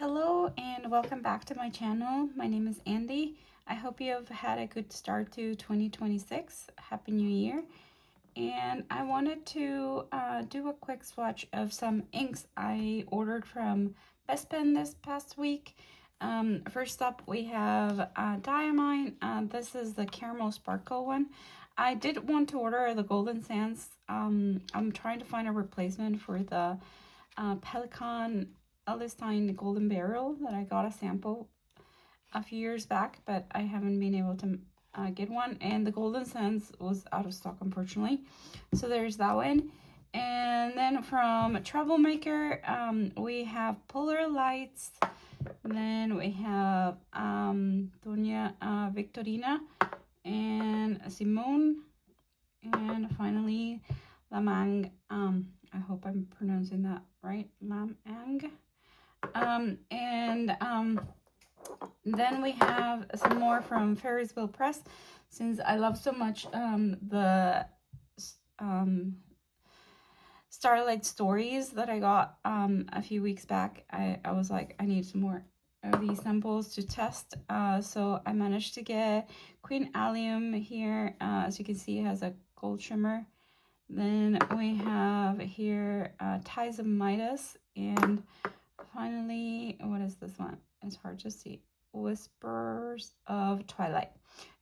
Hello and welcome back to my channel. My name is Andy. I hope you have had a good start to 2026. Happy New Year. And I wanted to do a quick swatch of some inks I ordered from BestPen this past week. First up we have Diamine. This is the caramel sparkle one. I did want to order the golden sands. I'm trying to find a replacement for the Pelican Allium golden barrel that I got a sample a few years back, but I haven't been able to get one, and the golden sands was out of stock, unfortunately. So there's that one. And then from Troublemaker, we have Polar Lights. Then we have Doña Victorina and Simoun, and finally Lam-ang. I hope I'm pronouncing that right, Lam-ang. Then we have some more from Ferris Press. Since I love so much the Starlight stories that I got a few weeks back, I was like, I need some more of these samples to test. So I managed to get Queen Allium here. As you can see, it has a gold shimmer. Then we have here Ties of Midas, and finally, what is this one? It's hard to see. Whispers of Twilight.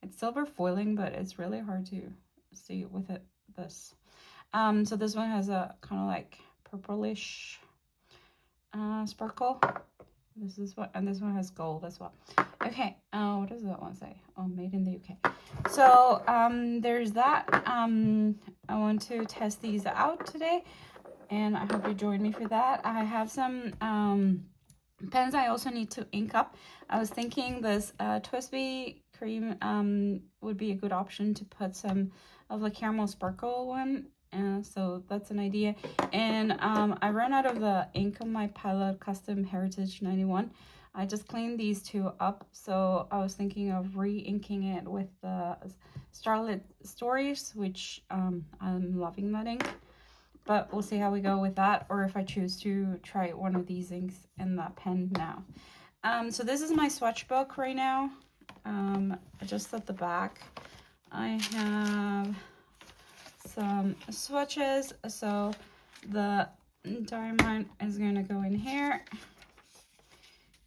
It's silver foiling, but it's really hard to see with it. So this one has a kind of like purplish sparkle. This is what, and this one has gold as well. Okay, what does that one say? Oh, made in the UK. So there's that. I want to test these out today, and I hope you join me for that. I have some pens I also need to ink up. I was thinking this Twisby cream would be a good option to put some of the caramel sparkle one. So that's an idea. And I ran out of the ink on my palette Custom Heritage 91. I just cleaned these two up, so I was thinking of re-inking it with the Starlight Stories, which I'm loving that ink. But we'll see how we go with that, or if I choose to try one of these inks in that pen now. So this is my swatch book right now. Just at the back, I have some swatches. So the Diamine is going to go in here.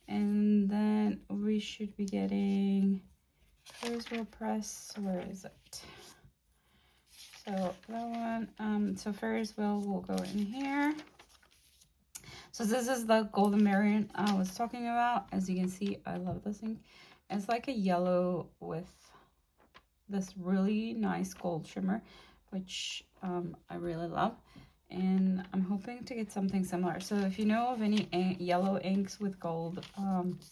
And then we should be getting Ferris Press. Where is it? So that one, so Ferris will go in here. So this is the golden variant I was talking about. As you can see, I love this ink. It's like a yellow with this really nice gold shimmer, which I really love. And I'm hoping to get something similar. So if you know of any yellow inks with gold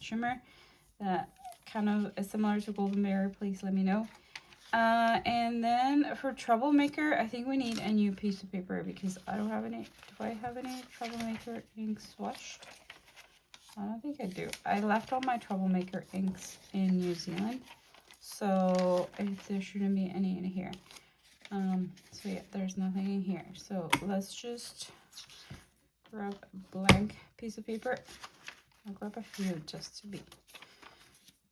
shimmer that kind of is similar to golden berry, please let me know. And then for Troublemaker, I think we need a new piece of paper because I don't have any. Do I have any Troublemaker inks swatched? I don't think I do. I left all my Troublemaker inks in New Zealand, so there shouldn't be any in here. So yeah, there's nothing in here. So let's just grab a blank piece of paper. I'll grab a few just to be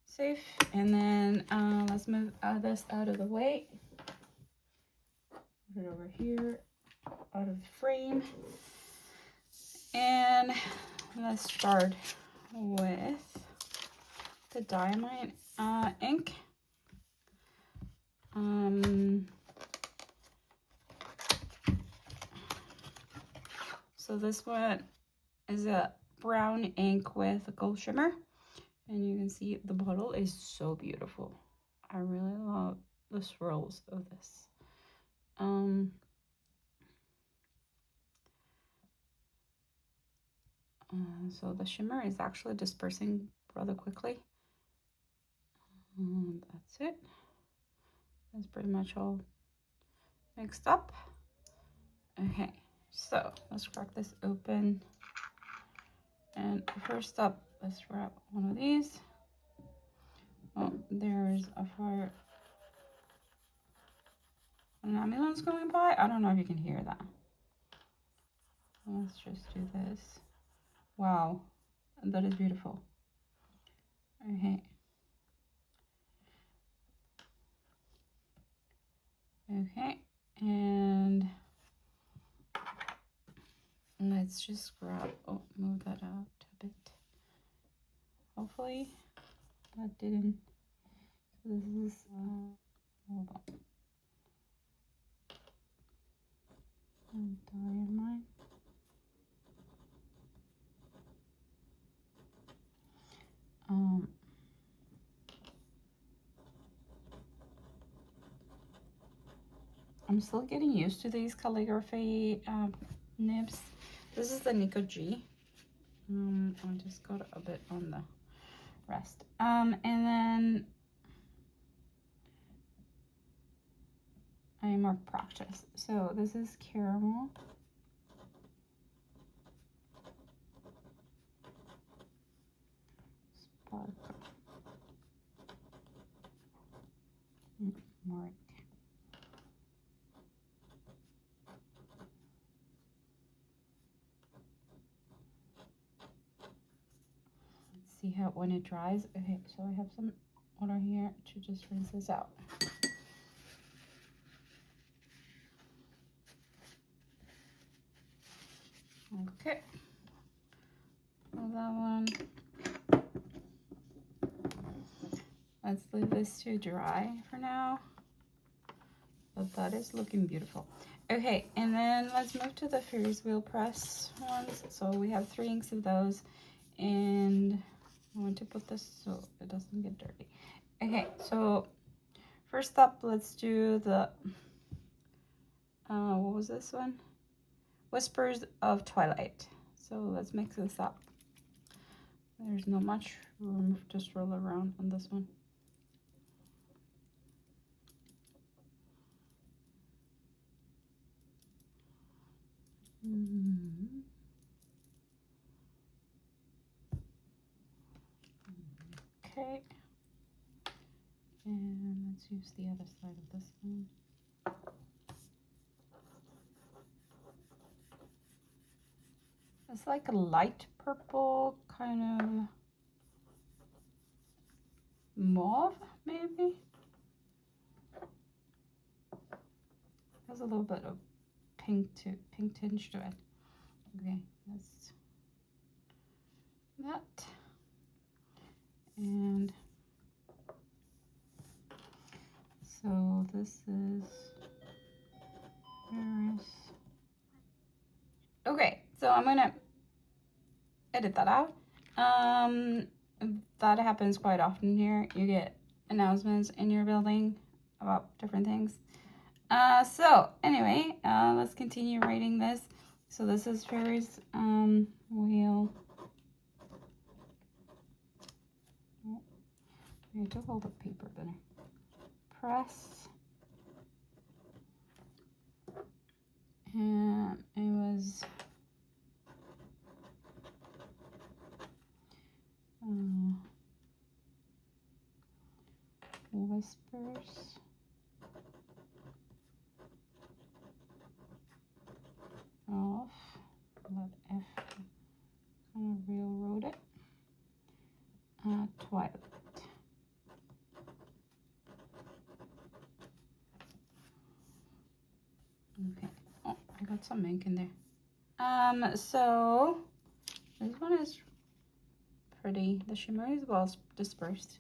safe. And then let's move this out of the way. Put it over here, out of the frame. And let's start with the Diamine ink. So this one is a brown ink with a gold shimmer. And you can see the bottle is so beautiful. I really love the swirls of this. So the shimmer is actually dispersing rather quickly. That's it. That's pretty much all mixed up. Okay, so let's crack this open. And first up, let's wrap one of these. Oh, there's a fire. An ambulance going by. I don't know if you can hear that. Let's just do this. Wow, That is beautiful. Okay. Okay, and let's just grab, oh, move that out a bit. Hopefully that didn't, this is, hold on. Diamine. I'm still getting used to these calligraphy nibs. This is the Nico G. I just got a bit on the rest. And then I need more practice. So this is caramel. Sparkle. More. See how when it dries. Okay, so I have some water here to just rinse this out. Okay, well, that one. Let's leave this to dry for now. But that is looking beautiful. Okay, and then let's move to the Ferris wheel press ones. So we have 3 inks of those, and I want to put this so it doesn't get dirty. Okay, so first up, let's do the, what was this one? Whispers of Twilight. So let's mix this up. There's not much room to stroll around on this one. Okay, and let's use the other side of this one. It's like a light purple, kind of mauve, maybe. Has a little bit of pink tinge to it. Okay, that's that. And so this is Ferris. Okay, so I'm gonna edit that out. That happens quite often here. You get announcements in your building about different things. So anyway, let's continue writing this. So this is Ferris wheel. Oh, I need to hold the paper better. Press. And it was whispers of, let F kind of railroad it, Twilight. Okay, oh, I got some ink in there. So this one is pretty. The shimmer is well dispersed.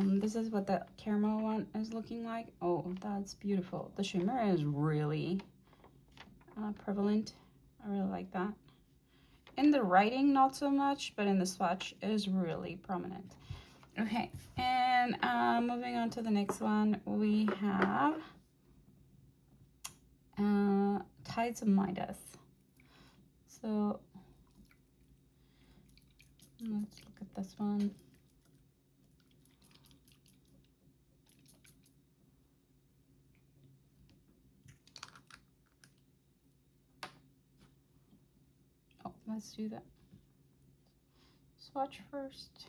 This is what the caramel one is looking like. Oh, that's beautiful. The shimmer is really prevalent. I really like that. In the writing, not so much, but in the swatch, it is really prominent. Okay, and moving on to the next one, we have Tides of Midas. So let's look at this one. Oh, let's do that. Swatch first.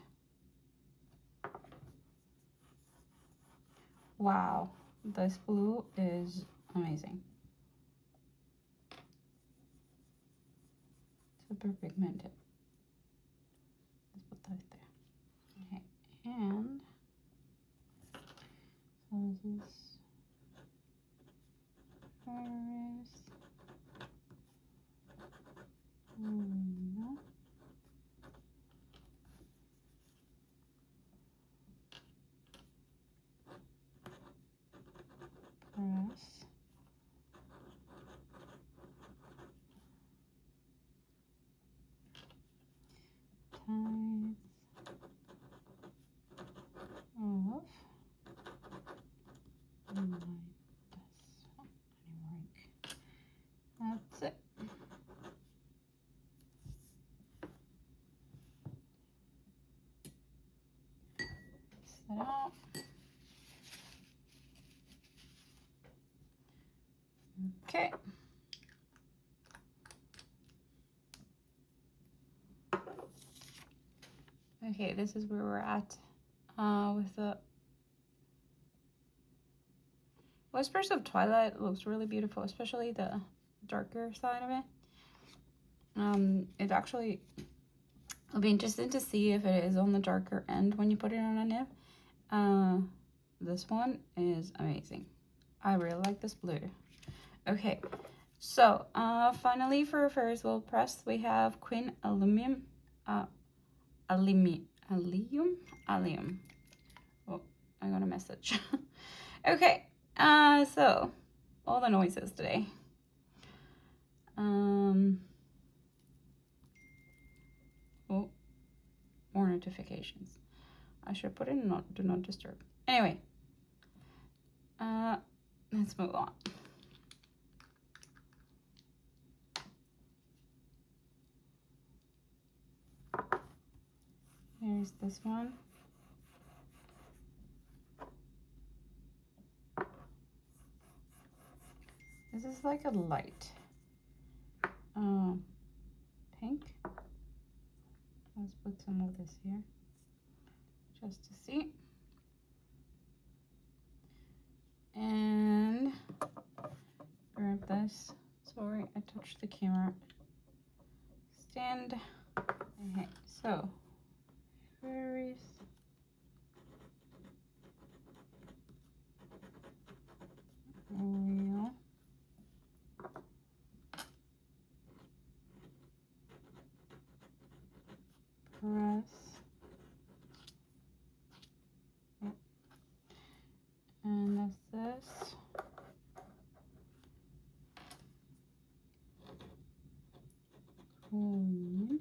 Wow, this blue is amazing. Super pigmented. right there. Okay, and so this is Ferris. Press. Times of That's it. Set out. Okay. Okay, this is where we're at with the Whispers of Twilight. Looks really beautiful, especially the darker side of it. It actually will be interesting to see if it is on the darker end when you put it on a nib. This one is amazing. I really like this blue. Okay, so finally for Ferris wheel press, we have Queen Allium. Allium. Oh, I got a message. Okay, so all the noises today. Oh, more notifications. I should put in do not disturb. Anyway, let's move on. Here's this one. This is like a light pink. Let's put some of this here just to see. And grab this. Sorry, I touched the camera stand. Okay, so Ferris. Wheel. Press. Yep. And that's this. Queen.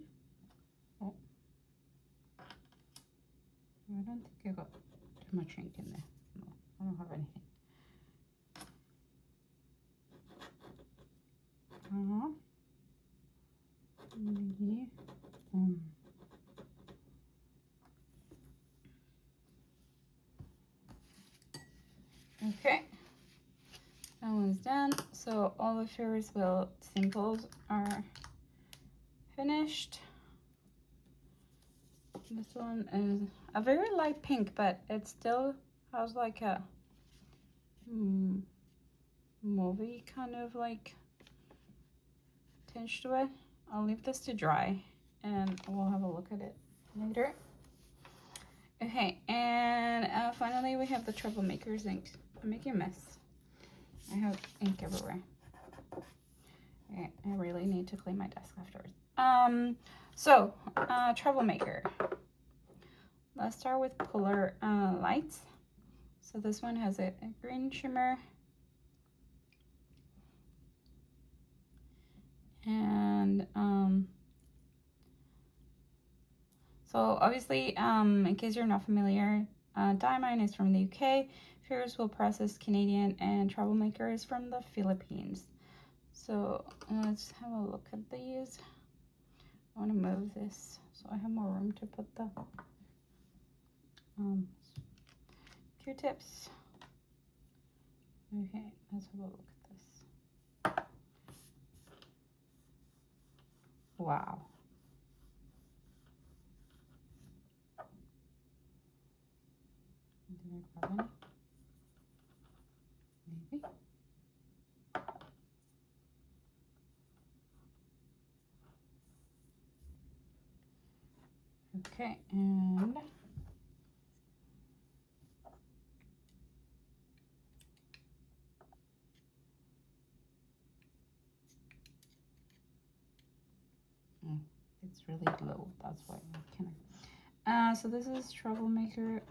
Oh. I don't think I got too much ink in there. No, I don't have anything. Maybe. Okay, that one's done. So all the Ferris wheel symbols are finished. This one is a very light pink, but it still has like a mauvey kind of like tinge to it. I'll leave this to dry and we'll have a look at it later. Okay, and finally we have the Troublemaker's ink. I'm making a mess. I have ink everywhere. Okay, I really need to clean my desk afterwards. So Troublemaker. Let's start with Polar Lights. So this one has a green shimmer. And so obviously, in case you're not familiar, Diamine is from the UK, Ferris wheel press is Canadian, and Troublemaker is from the Philippines. So let's have a look at these. I want to move this so I have more room to put the Q-tips. Okay, let's have a look at this. Wow. Did I grab any? Maybe. Okay, and it's really low, that's why I can't. So this is Troublemaker.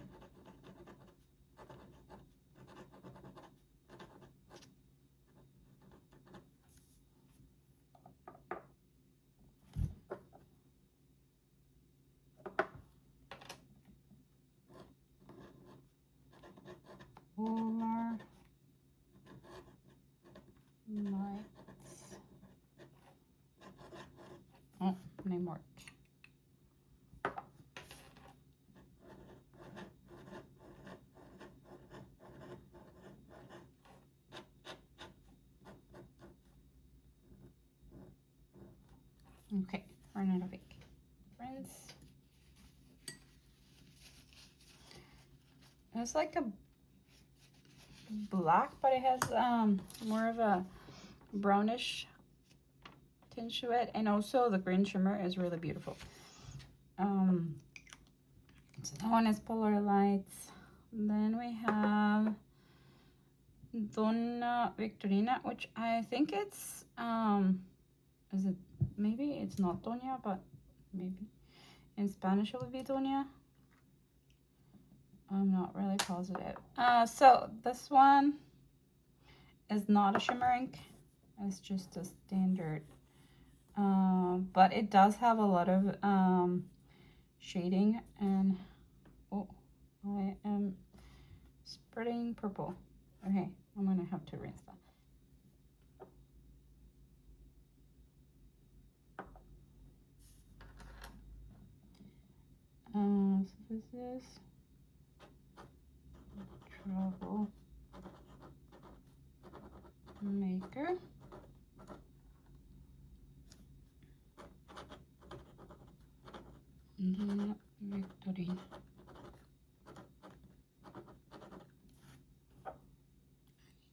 Polar Lights. Oh, name work. Okay, run out of ink. Rinse. It's like a black, but it has more of a brownish tinge to it, and also the green shimmer is really beautiful. So that one is Polar Lights. Then we have Doña Victorina, which I think it's is it, maybe it's not Doña, but maybe in Spanish it would be Doña. I'm not really positive. So this one is not a shimmer ink. It's just a standard. But it does have a lot of shading, and oh, I am spreading purple. Okay, I'm gonna have to rinse that. So this is Troublemaker. Doña Victorina.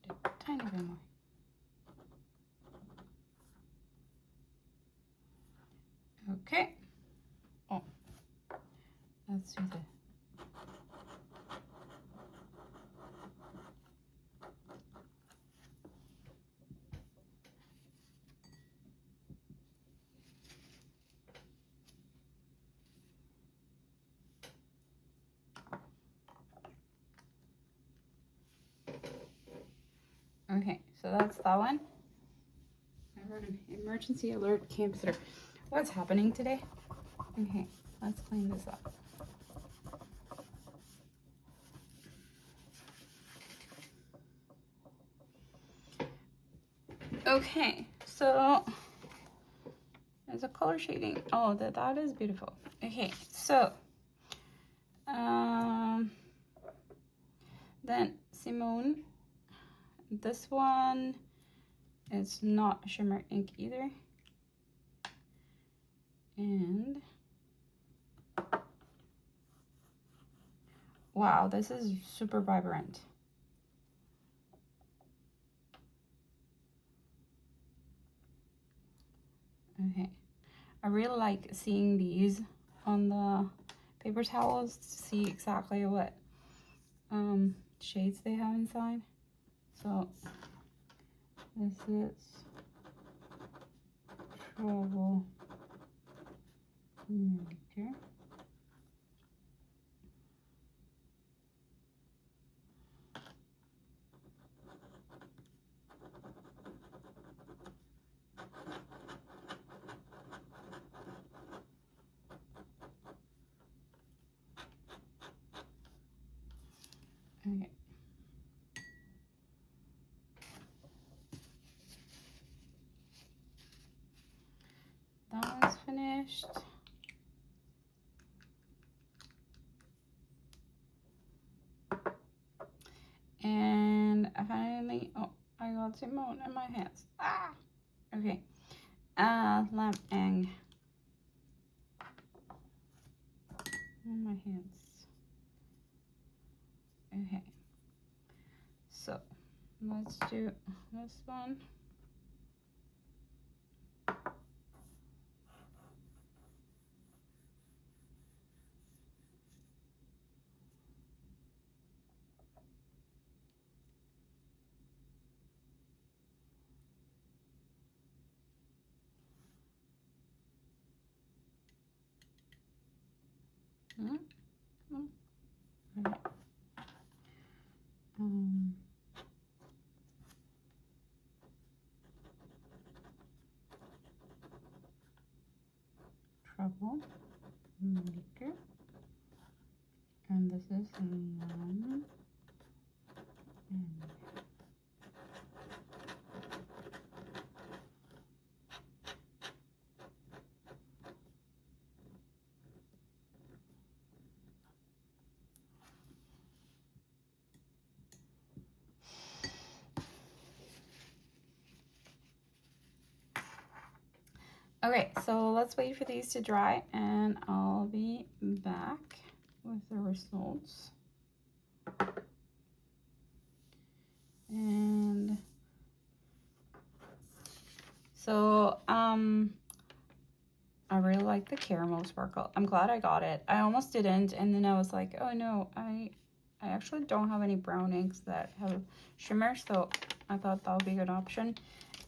I need a tiny bit more. Okay. Oh, let's do the. Okay, so that's that one. I heard an emergency alert came through. What's happening today? Okay, let's clean this up. Okay, so there's a color shading. Oh, that is beautiful. Okay, so then Simoun. This one is not shimmer ink either. And wow, this is super vibrant. Okay, I really like seeing these on the paper towels to see exactly what shades they have inside. So this is Troublemaker. Okay. That one's finished. And finally, oh, I got Simoun in my hands. Ah! Okay. Lam-ang in my hands. Okay. So, let's do this one. Troublemaker, and this is Lam-ang. Okay, so let's wait for these to dry and I'll be back with the results. And so I really like the caramel sparkle. I'm glad I got it. I almost didn't, and then I was like, oh no, I actually don't have any brown inks that have shimmer, so I thought that would be a good option.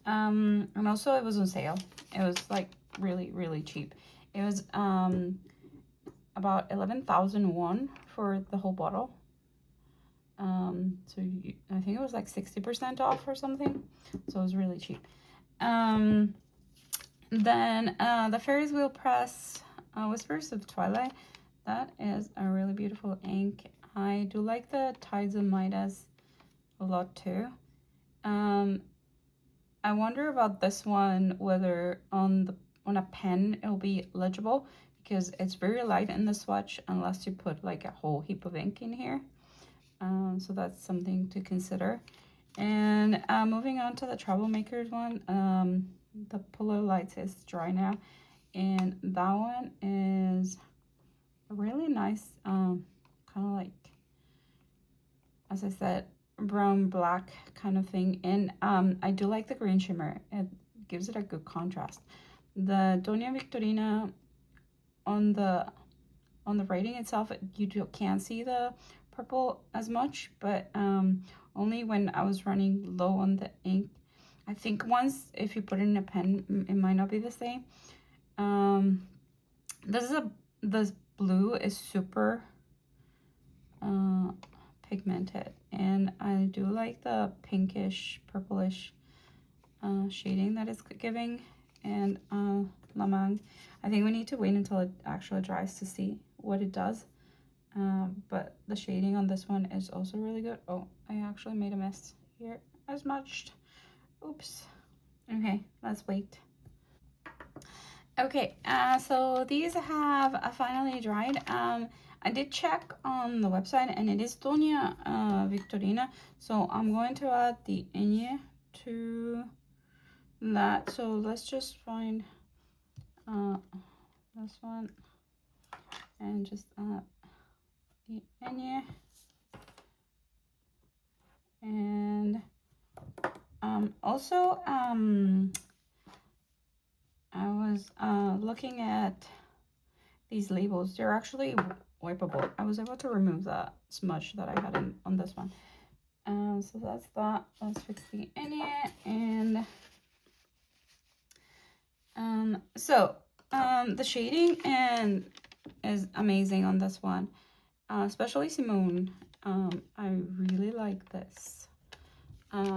And also it was on sale. It was like really cheap. It was about 11,000 won for the whole bottle. So I think it was like 60% off or something, so it was really cheap. Then the Ferris wheel press Whispers of Twilight. That is a really beautiful ink. I do like the Tides of Midas a lot too. I wonder about this one, whether on a pen it'll be legible, because it's very light in the swatch unless you put like a whole heap of ink in here. So that's something to consider. And moving on to the Troublemakers one, the Polar Lights is dry now, and that one is a really nice kind of like, as I said, brown black kind of thing. And I do like the green shimmer. It gives it a good contrast. The Doña Victorina, on the writing itself, you can't see the purple as much, but only when I was running low on the ink. I think once, if you put it in a pen, it might not be the same. This blue is super pigmented, and I do like the pinkish purplish shading that it's giving. And Lam-ang, I think we need to wait until it actually dries to see what it does. But the shading on this one is also really good. Oh, I actually made a mess here as much. Oops. Okay, let's wait. Okay, so these have finally dried. I did check on the website, and it is Doña Victorina, so I'm going to add the Enye to that. So let's just find this one and just add the Enye. And also I was looking at these labels. They're actually wipeable. I was able to remove that smudge that I had on this one. So that's that. Let's fix the Enye. And the shading is amazing on this one, especially Simoun. I really like this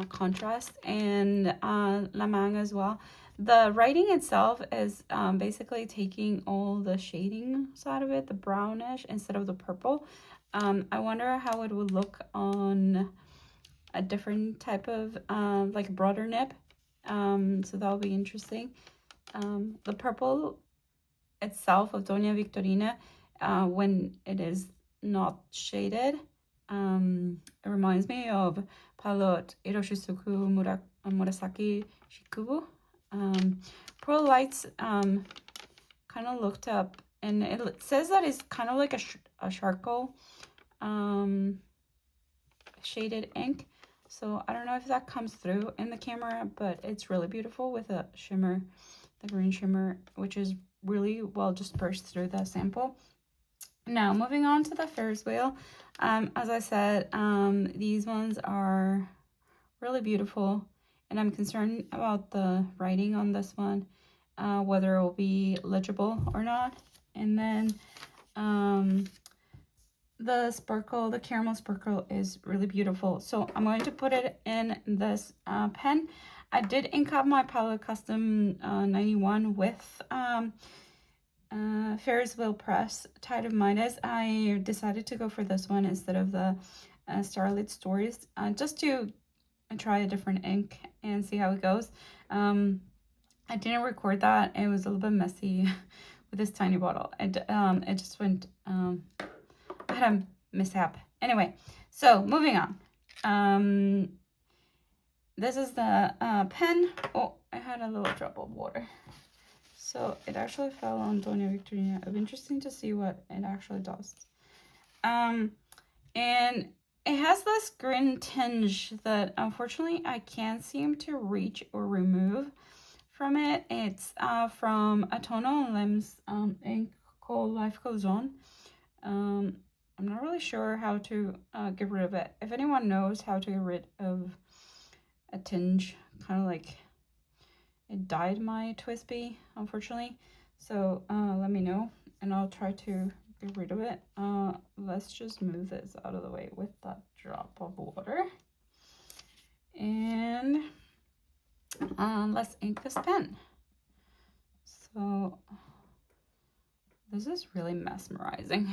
contrast, and Lam-ang as well. The writing itself is basically taking all the shading side of it, the brownish instead of the purple. I wonder how it would look on a different type of like broader nib. So that'll be interesting. The purple itself of Doña Victorina, when it is not shaded, it reminds me of Palette Iroshizuku Murasaki Shikubu. Pearl Lights kind of looked up, and it says that it's kind of like a charcoal shaded ink. So I don't know if that comes through in the camera, but it's really beautiful with a shimmer, the green shimmer, which is really well dispersed through the sample. Now moving on to the Ferris wheel. As I said, these ones are really beautiful, and I'm concerned about the writing on this one, whether it will be legible or not. And then The sparkle, the caramel sparkle is really beautiful. So I'm going to put it in this pen. I did ink up my Pilot Custom 91 with Ferris wheel press Tide of Midas. I decided to go for this one instead of the Starlight Stories, just to try a different ink and see how it goes. I didn't record that. It was a little bit messy with this tiny bottle. It just went, I had a mishap. Anyway, so moving on. This is the pen. Oh, I had a little drop of water. So it actually fell on Doña Victorina. It'll be interesting to see what it actually does. And it has this green tinge that unfortunately I can't seem to reach or remove from it. It's from Tomoe and Lam's ink called Life Goes On. I'm not really sure how to get rid of it. If anyone knows how to get rid of a tinge, kind of like it dyed my Twisby, unfortunately. So let me know and I'll try to get rid of it. Let's just move this out of the way with that drop of water. And let's ink this pen. So this is really mesmerizing.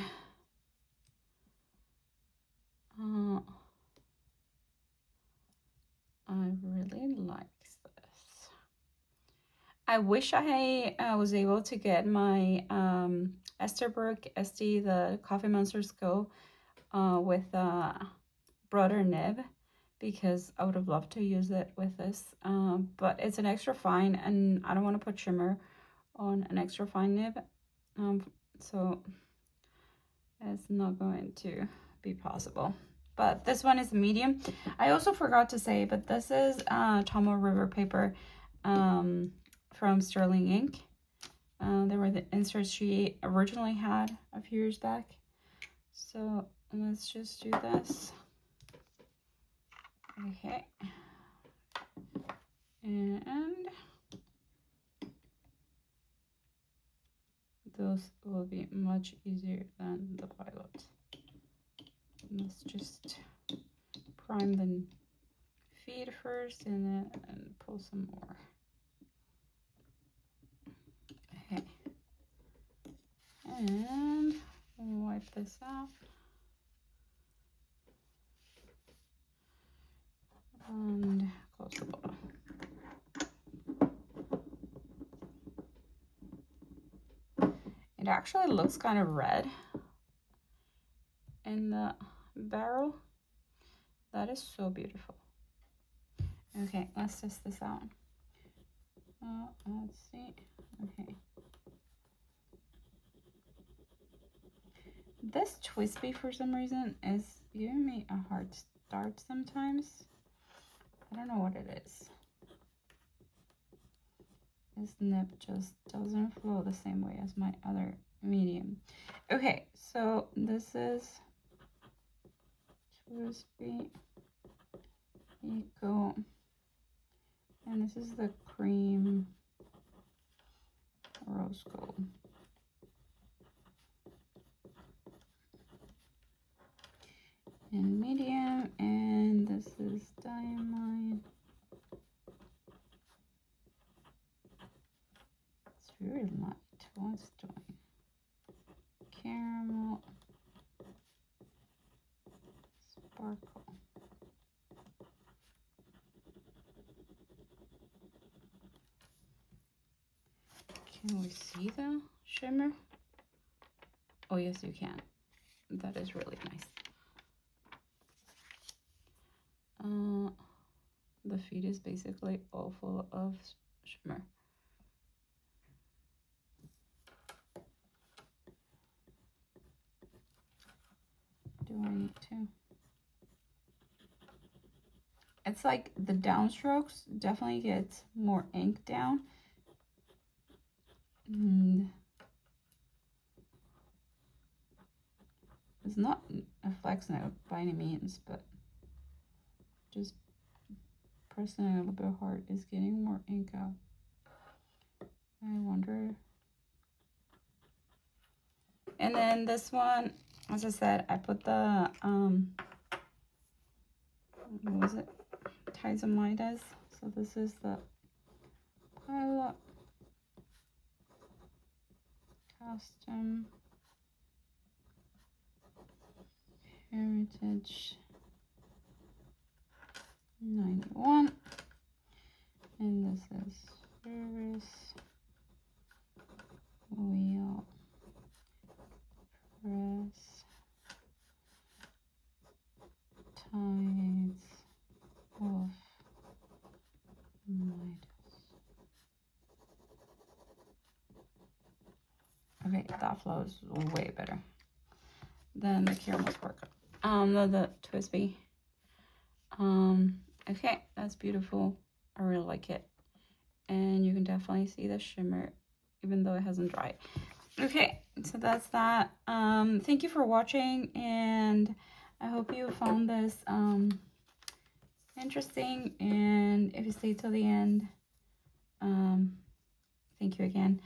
I really like this. I wish I was able to get my Esterbrook SD, the Coffee Monsters Go, with a broader nib, because I would have loved to use it with this. But it's an extra fine, and I don't want to put shimmer on an extra fine nib. So it's not going to be possible. But this one is medium. I also forgot to say, but this is Tomoe River paper from Sterling Ink. They were the inserts she originally had a few years back. So let's just do this. Okay. And those will be much easier than the Pilot. Let's just prime the feet first and then pull some more. Okay. And wipe this off. And close the bottle. It actually looks kind of red in the barrel. That is so beautiful. Okay, let's test this out. Let's see. Okay. This Twisby, for some reason, is giving me a hard start sometimes. I don't know what it is. This nib just doesn't flow the same way as my other medium. Okay, so this is Twisby Eco, and this is the cream rose gold. And medium, and this is Diamine. It's very light. What's doing? Caramel, sparkle. Can we see the shimmer? Oh yes, you can. That is really nice. The feed is basically all full of shimmer. Do I need to? It's like the downstrokes definitely gets more ink down. And it's not a flex note by any means, but just pressing it a little bit hard is getting more ink out. I wonder. And then this one, as I said, I put the, what was it? Ties of Midas. So this is the Twilight Custom Heritage 91. And this is Ferris Wheel Press Tides of Midas. Okay, that flows way better than the caramel sparkle. The Twisby. Okay, that's beautiful. I really like it. And you can definitely see the shimmer, even though it hasn't dried. Okay, so that's that. Thank you for watching, and I hope you found this interesting. And if you stayed till the end, thank you again.